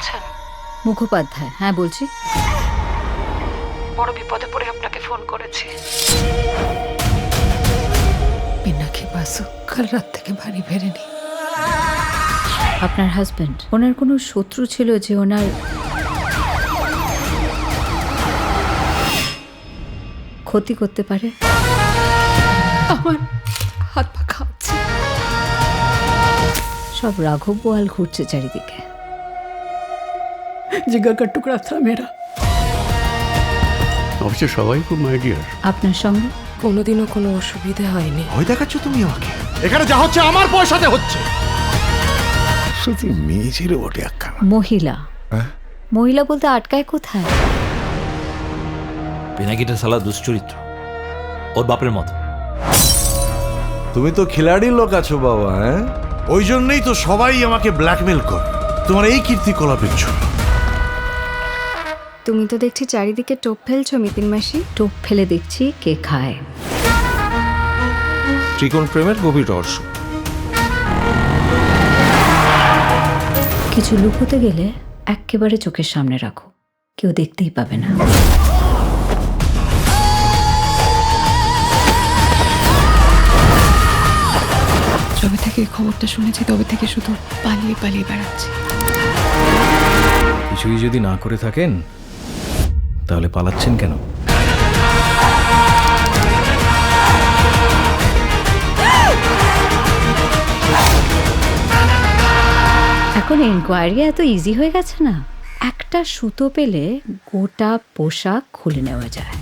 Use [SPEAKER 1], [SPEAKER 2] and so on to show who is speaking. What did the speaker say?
[SPEAKER 1] বলছেন?
[SPEAKER 2] মুখোপাধ্যায়, হ্যাঁ বলছি।
[SPEAKER 1] বড় বিপদে পড়ে আপনাকে ফোন করেছি।
[SPEAKER 3] পিনাকি বাসু কাল রাত থেকে বাড়ি ফেরেনি।
[SPEAKER 2] আপনার হাজবেন্ড, ওনার কোনো শত্রু ছিল যে ওনার ক্ষতি করতে পারে?
[SPEAKER 3] আমার হাত পা খাচ্ছে।
[SPEAKER 2] সব রাঘব বোয়াল ঘুরছে চারিদিকে।
[SPEAKER 3] जिगर का टुकड़ा था मेरा।
[SPEAKER 4] অবশ্য সবাই খুব মাই ডিয়ার।
[SPEAKER 2] আপনার সঙ্গে
[SPEAKER 3] কোনোদিনও কোনো অসুবিধা হয়নি।
[SPEAKER 5] ভয় দেখাচ্ছ তুমি আমাকে? এখানে যা হচ্ছে আমার পয়সাতে হচ্ছে।
[SPEAKER 6] শুধু মেয়ে ছিল বটে একখানা।
[SPEAKER 2] মহিলা,
[SPEAKER 6] হ্যাঁ?
[SPEAKER 2] মহিলা বলতে আটকায় কোথায়?
[SPEAKER 7] পিনাকিটা সালা দুশ্চরিত্র, ওর বাপের মতো।
[SPEAKER 6] তুমি তো খিলাড়ি লোক আছো বাবা। হ্যাঁ,
[SPEAKER 5] ওই জন্যই তো সবাই আমাকে ব্ল্যাকমেল করে তোমার এই কীর্তিকলাপের জন্য।
[SPEAKER 8] তুমি তো দেখছি চারিদিকে টোপ ফেলছো মিতিন মাসি।
[SPEAKER 2] টোপ ফেলে দেখছি কে খায়।
[SPEAKER 6] ত্রিকোণ প্রেমের গভীর রহস্য।
[SPEAKER 2] কিছু লুকোতে গেলে একেবারে চোখের সামনে রাখো, কেউ দেখতেই পাবে না।
[SPEAKER 3] যবে থেকে এই খবরটা শুনেছি তবে থেকে শুধু পালিয়ে পালিয়ে বেড়াচ্ছি।
[SPEAKER 9] কিছুই যদি না করে থাকেন তাহলে পালাচ্ছেন কেন?
[SPEAKER 2] এখন এনকোয়ারি এত ইজি হয়ে গেছে না, একটা সুতো পেলে গোটা পোশাক খুলে নেওয়া যায়।